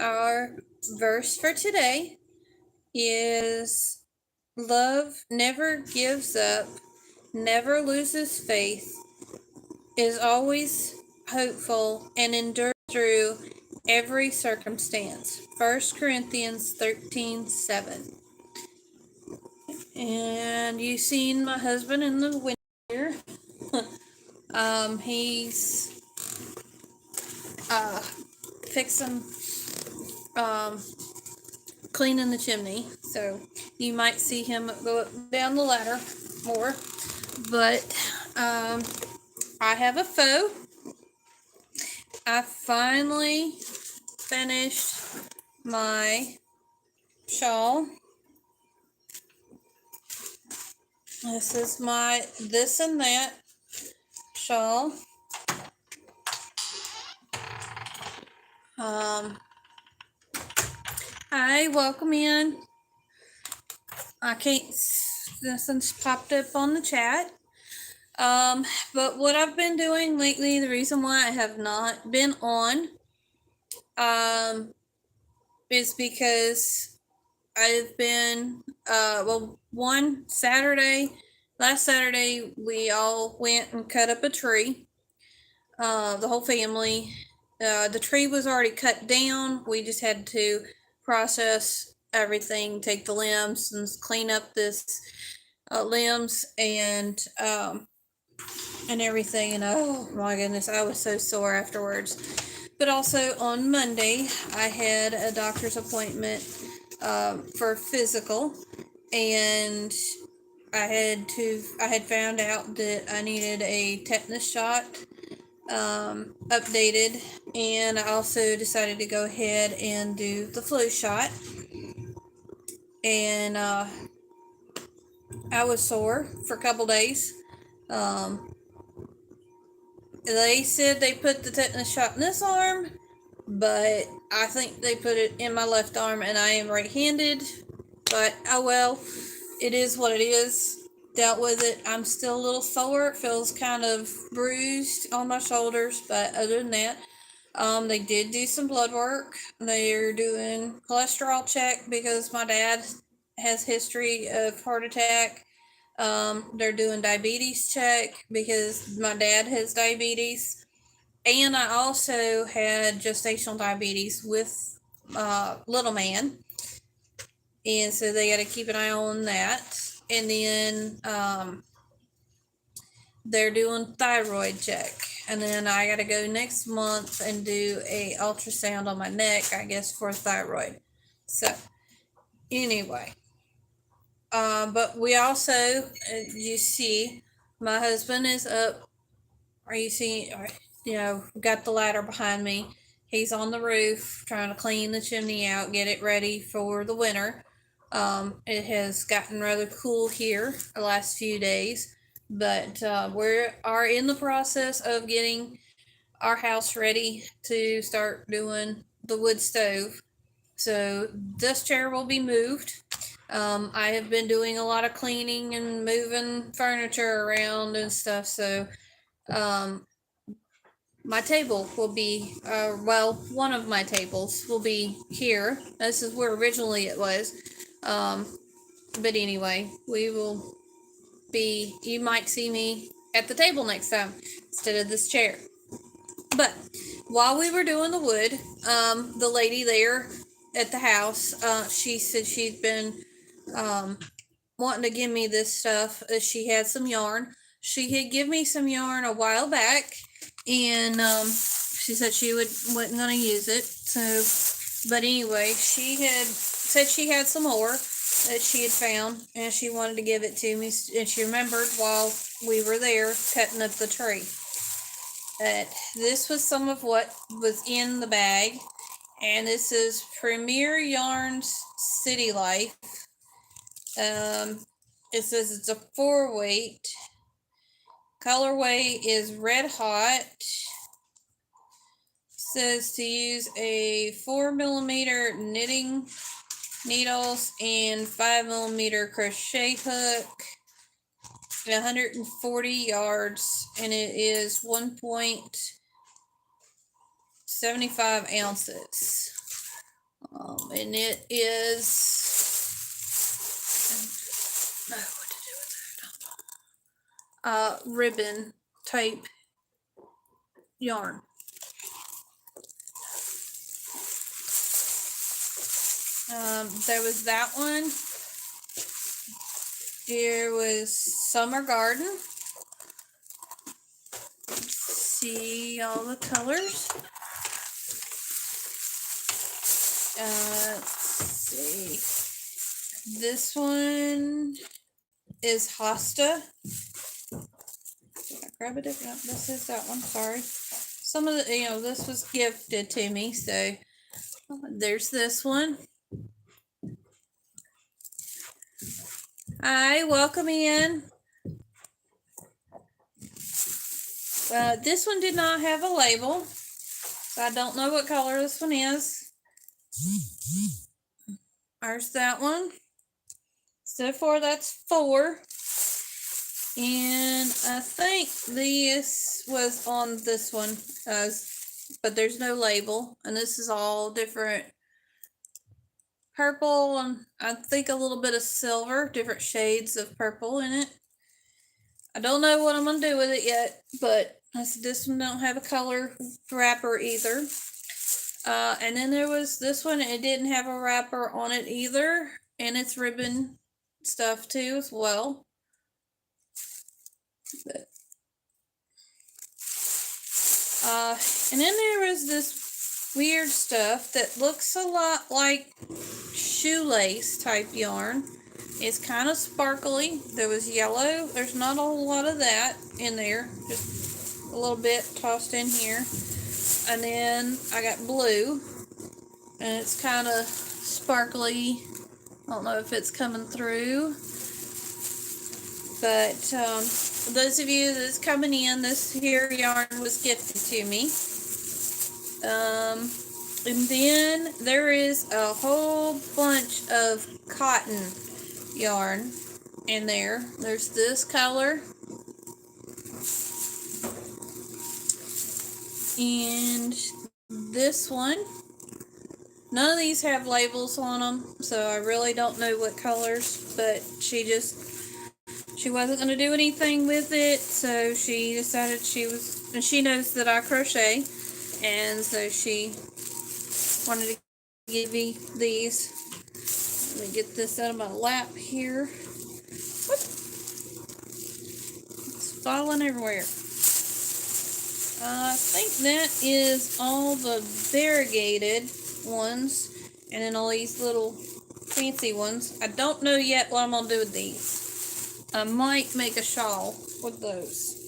Our verse for today is love never gives up, never loses faith, is always hopeful, and endures through every circumstance. 1 Corinthians 13:7. And you seen my husband in the window here. He's fixing cleaning the chimney, so you might see him go up and down the ladder more. But I have a faux. I finally finished my shawl. This is my this and that shawl. Hi, welcome in. I can't, nothing's popped up on the chat. But what I've been doing lately, the reason why I have not been on, is because I've been, one Saturday, last Saturday, we all went and cut up a tree, the whole family. The tree was already cut down. We just had to process everything, take the limbs and clean up this limbs and everything. And oh my goodness, I was so sore afterwards. But also on Monday, I had a doctor's appointment for physical, and I had found out that I needed a tetanus shot updated, and I also decided to go ahead and do the flu shot. And I was sore for a couple days. They said they put the tetanus shot in this arm, but I think they put it in my left arm, and I am right-handed. But oh well, it is what it is. Dealt with it. I'm still a little sore. It feels kind of bruised on my shoulders, but other than that, they did do some blood work. They're doing cholesterol check because my dad has history of heart attack. They're doing diabetes check because my dad has diabetes. And I also had gestational diabetes with little man. And so they got to keep an eye on that. And then they're doing thyroid check. And then I got to go next month and do a ultrasound on my neck, I guess, for thyroid. So anyway, but we also, you see, my husband is up. Are you seeing? Got the ladder behind me. He's on the roof trying to clean the chimney out, get it ready for the winter. It has gotten rather cool here the last few days, but we are in the process of getting our house ready to start doing the wood stove. So this chair will be moved. I have been doing a lot of cleaning and moving furniture around and stuff, so my table will be, one of my tables will be here. This is where originally it was. But anyway, we will be, you might see me at the table next time instead of this chair. But while we were doing the wood, the lady there at the house, she said she'd been wanting to give me this stuff. She had some yarn. She had given me some yarn a while back, and she said she wasn't gonna use it. So, but anyway, she had said she had some more that she had found, and she wanted to give it to me. And she remembered while we were there cutting up the tree. This was some of what was in the bag, and this is Premier Yarns City Life. It says it's a 4-weight. Colorway is red hot. Says to use a 4mm knitting needles and 5mm crochet hook. 140 yards, and it is 1.75 ounces. And it is, what to do with that? Ribbon type yarn. There was that one. There was Summer Garden. Let's see all the colors. Let's see. This one is Hosta. Did I grab it? No, this is that one. Sorry. Some of the, this was gifted to me. So there's this one. Hi, welcome in. This one did not have a label, so I don't know what color this one is. There's that one. So far, that's 4. And I think this was on this one, but there's no label. And this is all different purple, and I think a little bit of silver, different shades of purple in it. I don't know what I'm going to do with it yet, but this one don't have a color wrapper either. And then there was this one, it didn't have a wrapper on it either, and it's ribbon stuff too as well. But, and then there was this weird stuff that looks a lot like shoelace type yarn. It's kind of sparkly. There was yellow. There's not a whole lot of that in there. Just a little bit tossed in here. And then I got blue. And it's kind of sparkly. I don't know if it's coming through. But those of you that's coming in, this here yarn was gifted to me. And then there is a whole bunch of cotton yarn in there. There's this color. And this one. None of these have labels on them, so I really don't know what colors, but she wasn't going to do anything with it, so she decided and she knows that I crochet, and so she wanted to give me these. Let me get this out of my lap here. Whoop. It's falling everywhere. I think that is all the variegated ones, and then all these little fancy ones. I don't know yet what I'm going to do with these. I might make a shawl with those.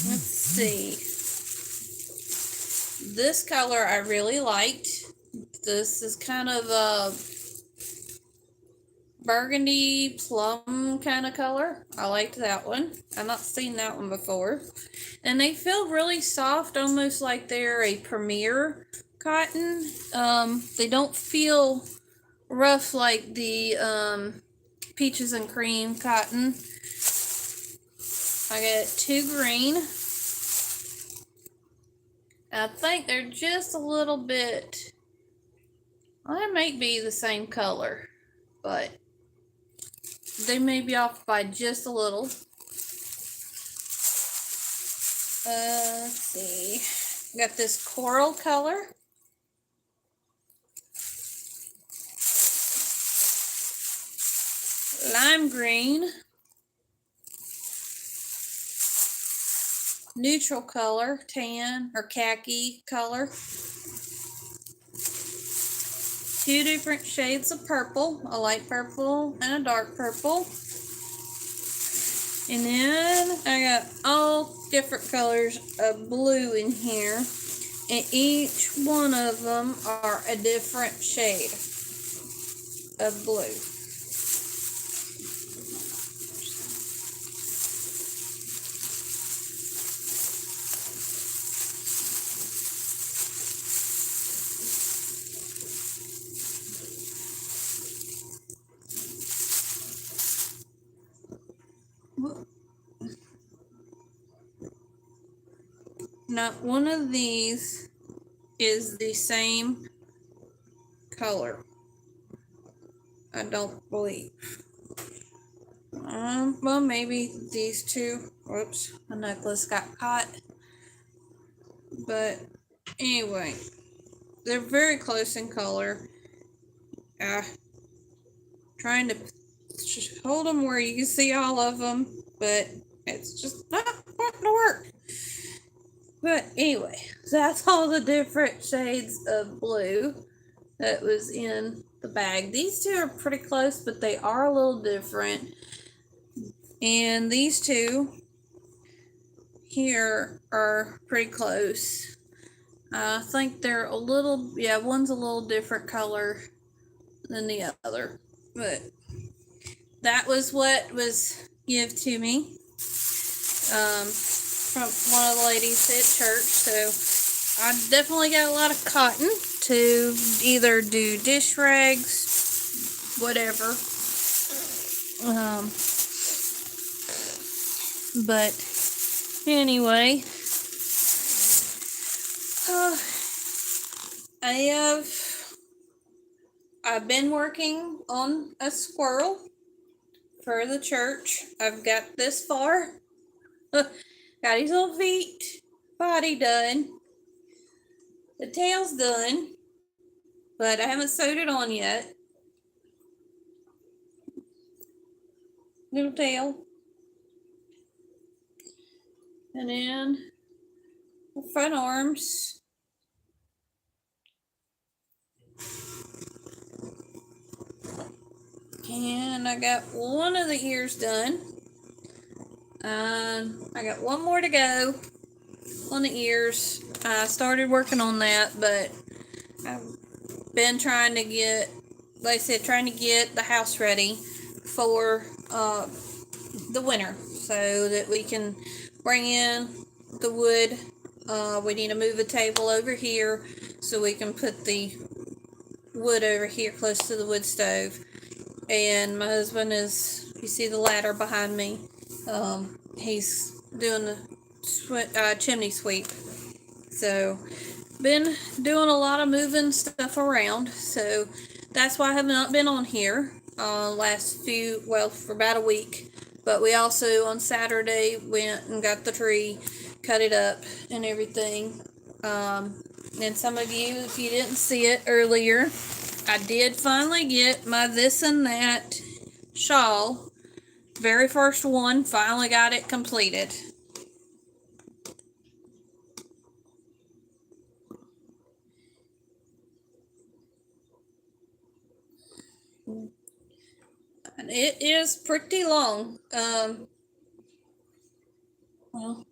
Let's see. This color I really liked. This is kind of a burgundy plum kind of color. I liked that one. I've not seen that one before. And they feel really soft, almost like they're a Premier cotton. They don't feel rough like the peaches and cream cotton. I got 2 green. I think they're just a little bit, well, they might be the same color, but they may be off by just a little. Let's see. Got this coral color. Lime green. Neutral color, tan or khaki color. 2 different shades of purple, a light purple and a dark purple. And then I got all different colors of blue in here, and each one of them are a different shade of blue. not one of these is the same color. I don't believe. Well, maybe these two. Whoops, my necklace got caught. But anyway, they're very close in color. Trying to hold them where you can see all of them, but it's just not wanting to work. But anyway, that's all the different shades of blue that was in the bag. These two are pretty close, but they are a little different. And these two here are pretty close. I think they're a little, yeah, one's a little different color than the other. But that was what was given to me from one of the ladies at church. So I definitely got a lot of cotton to either do dish rags, whatever. But anyway, I've been working on a squirrel for the church. I've got this far. Got his little feet, body done. The tail's done, but I haven't sewed it on yet. Little tail. And then the front arms. And I got one of the ears done. I got one more to go on the ears. I started working on that, but I've been trying to get, like I said, trying to get the house ready for the winter so that we can bring in the wood. We need to move a table over here so we can put the wood over here close to the wood stove. And my husband is, you see the ladder behind me, he's doing the chimney sweep. So been doing a lot of moving stuff around, so that's why I have not been on here for about a week. But we also on Saturday went and got the tree, cut it up and everything. And some of you, if you didn't see it earlier, I did finally get my this and that shawl. Very first one, finally got it completed. And it is pretty long. Well,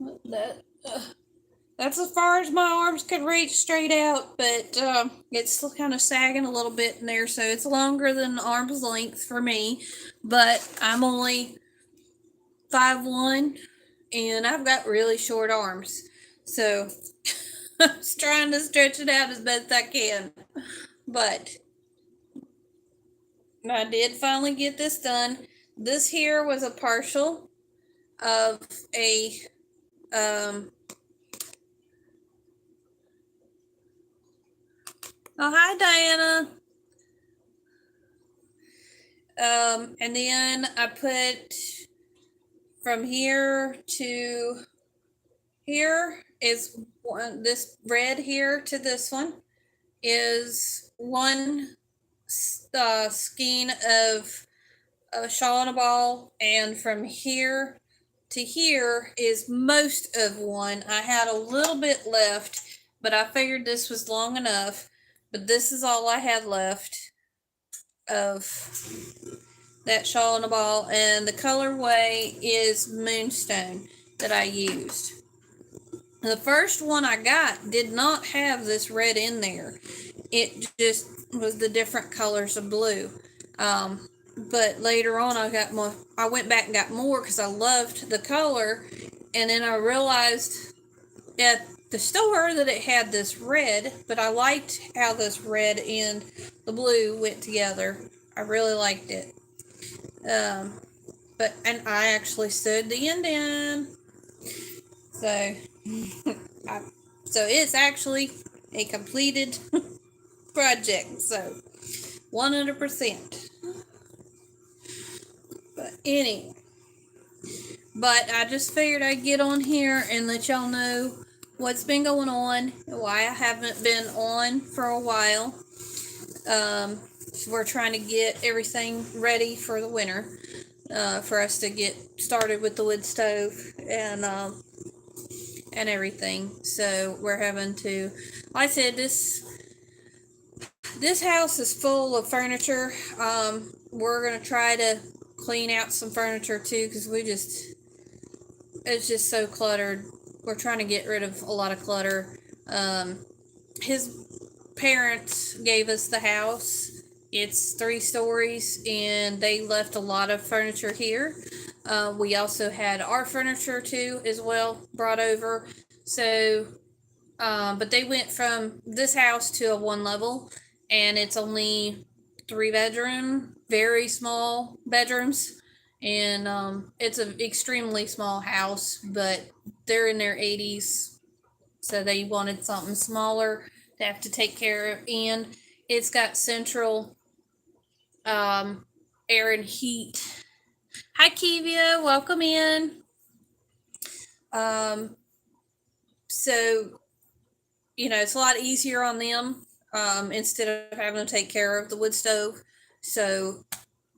that's as far as my arms could reach straight out, but it's still kind of sagging a little bit in there, so it's longer than arm's length for me. But I'm only 5'1", and I've got really short arms, so I'm just trying to stretch it out as best I can. But I did finally get this done. This here was a partial of a oh, hi Diana. And then I put from here to here is one, this red here to this one is one skein of a shawl and a ball, and from here to here is most of one. I had a little bit left, but I figured this was long enough. But this is all I had left of that shawl and a ball, and the colorway is Moonstone that I used. The first one I got did not have this red in there. It just was the different colors of blue. But later on I got more. I went back and got more because I loved the color, and then I realized at the store that it had this red, but I liked how this red and the blue went together. I really liked it. And I actually sewed the end in. So So it's actually a completed project. So 100%. But anyway, but I just figured I'd get on here and let y'all know what's been going on, why I haven't been on for a while. We're trying to get everything ready for the winter, for us to get started with the wood stove and everything. So we're having to, like I said, this house is full of furniture. We're gonna try to clean out some furniture too, because it's just so cluttered. We're trying to get rid of a lot of clutter. His parents gave us the house. It's 3 stories, and they left a lot of furniture here. We also had our furniture too, as well, brought over. So, but they went from this house to a 1 level, and it's only 3 bedroom, very small bedrooms, and it's an extremely small house. But they're in their 80s, so they wanted something smaller to have to take care of, and it's got central air and heat. Hi, Kivia, welcome in. Um, so it's a lot easier on them, instead of having to take care of the wood stove. So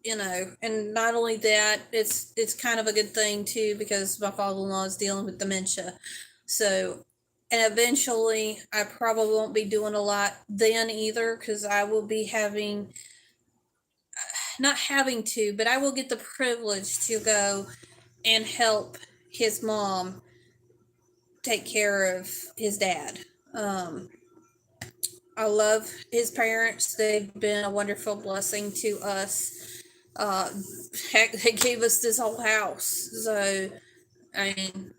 and not only that, it's kind of a good thing too, because my father-in-law is dealing with dementia. So, and eventually I probably won't be doing a lot then either, because I will be having, not having to, but I will get the privilege to go and help his mom take care of his dad. um I love his parents. They've been a wonderful blessing to us. uh Heck, they gave us this whole house. So, I mean,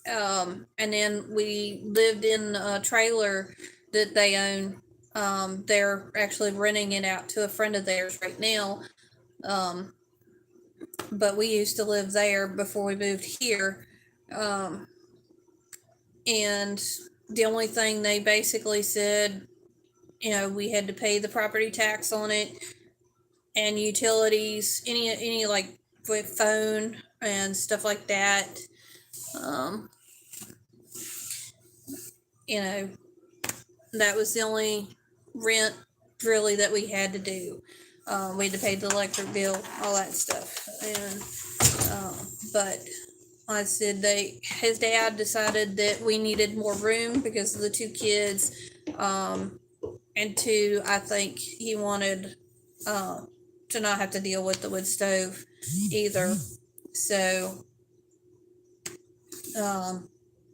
and then we lived in a trailer that they own. They're actually renting it out to a friend of theirs right now. um but we used to live there before we moved here. um and the only thing they basically said, we had to pay the property tax on it, and utilities, any like with phone and stuff like that. Um, you know, that was the only rent really that we had to do. We had to pay the electric bill, all that stuff, and but like I said, his dad decided that we needed more room because of the 2 kids, and 2, I think he wanted uh, to not have to deal with the wood stove either. So, um,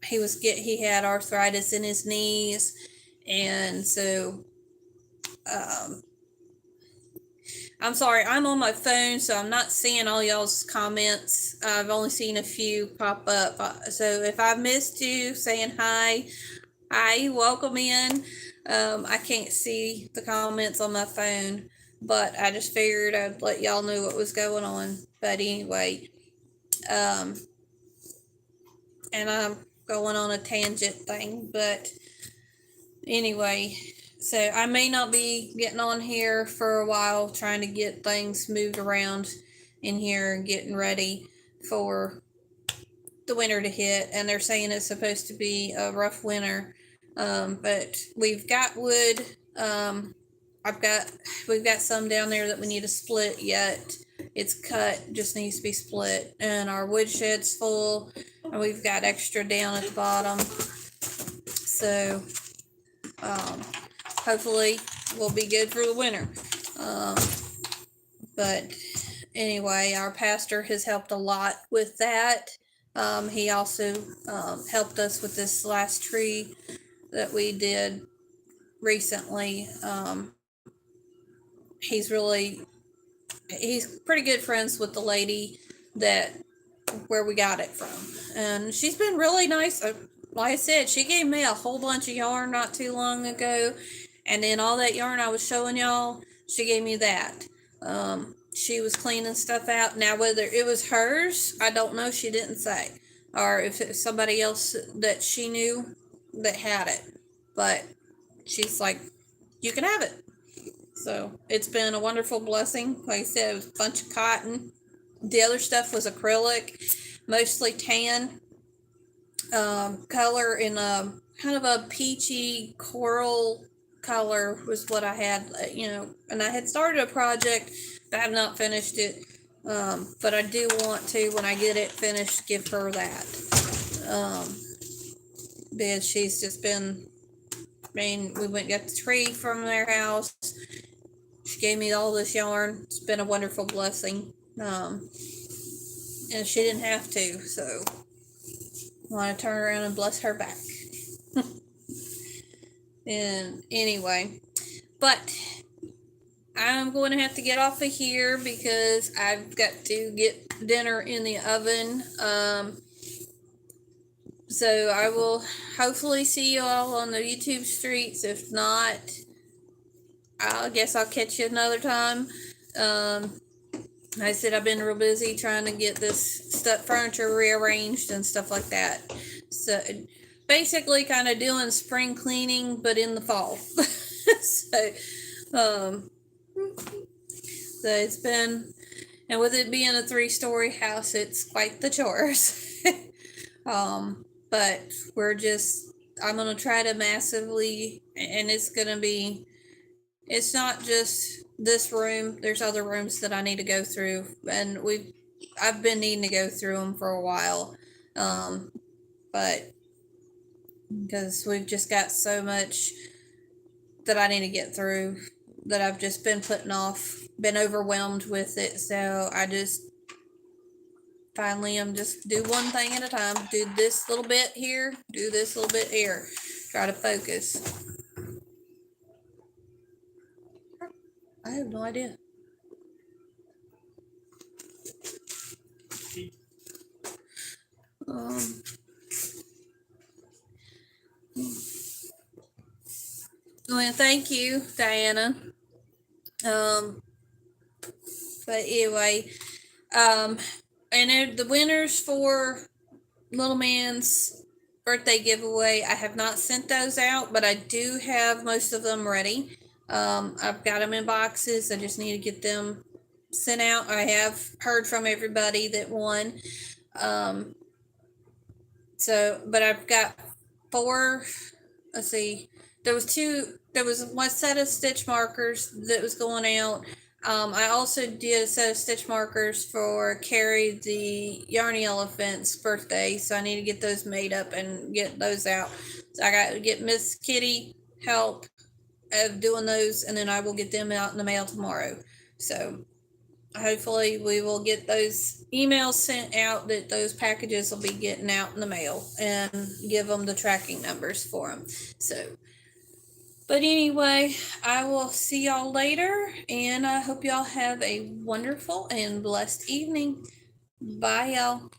he had arthritis in his knees, and so, um, I'm sorry, I'm on my phone, so I'm not seeing all y'all's comments. I've only seen a few pop up. So if I missed you saying hi, welcome in. I can't see the comments on my phone, but I just figured I'd let y'all know what was going on. But anyway, um, and I'm going on a tangent thing, but anyway, so I may not be getting on here for a while, trying to get things moved around in here and getting ready for the winter to hit. And they're saying it's supposed to be a rough winter, but we've got wood. I've got we've got some down there that we need to split yet. It's cut, just needs to be split, and our wood shed's full, and we've got extra down at the bottom. So, hopefully we'll be good for the winter. Um, but anyway, our pastor has helped a lot with that. He also helped us with this last tree that we did recently. He's really he's pretty good friends with the lady that where we got it from, and she's been really nice. Like I said, she gave me a whole bunch of yarn not too long ago, and then all that yarn I was showing y'all, she gave me that. She was cleaning stuff out. Now, whether it was hers, I don't know. She didn't say, or if it was somebody else that she knew. that had it, but she's like, you can have it. So it's been a wonderful blessing. Like I said, it was a bunch of cotton. The other stuff was acrylic, mostly tan color in a kind of a peachy coral color was what I had, and I had started a project, but I have not finished it. But I do want to, when I get it finished, give her that. Because she's just been, I mean, we went and got the tree from their house. She gave me all this yarn. It's been a wonderful blessing. And she didn't have to, so I want to turn around and bless her back. And anyway, but I'm going to have to get off of here because I've got to get dinner in the oven. So I will hopefully see you all on the YouTube streets. If not, I guess I'll catch you another time. I said I've been real busy trying to get this furniture rearranged and stuff like that. So basically kind of doing spring cleaning, but in the fall. So it's been, and with it being a 3-story house, it's quite the chores. But I'm going to try to massively, and it's not just this room. There's other rooms that I need to go through, and I've been needing to go through them for a while. But because we've just got so much that I need to get through that I've just been putting off, been overwhelmed with it. So I just finally I'm just do one thing at a time. Do this little bit here, do this little bit here. Try to focus. I have no idea. Well, thank you, Diana. But anyway, and the winners for Little Man's birthday giveaway, I have not sent those out, but I do have most of them ready. I've got them in boxes. I just need to get them sent out. I have heard from everybody that won. But I've got 4. Let's see. There was one set of stitch markers that was going out. I also did a set of stitch markers for Carrie, the Yarny Elephant's birthday, so I need to get those made up and get those out. So I got to get Miss Kitty help of doing those, and then I will get them out in the mail tomorrow. So hopefully we will get those emails sent out that those packages will be getting out in the mail, and give them the tracking numbers for them. So, but anyway, I will see y'all later, and I hope y'all have a wonderful and blessed evening. Bye, y'all.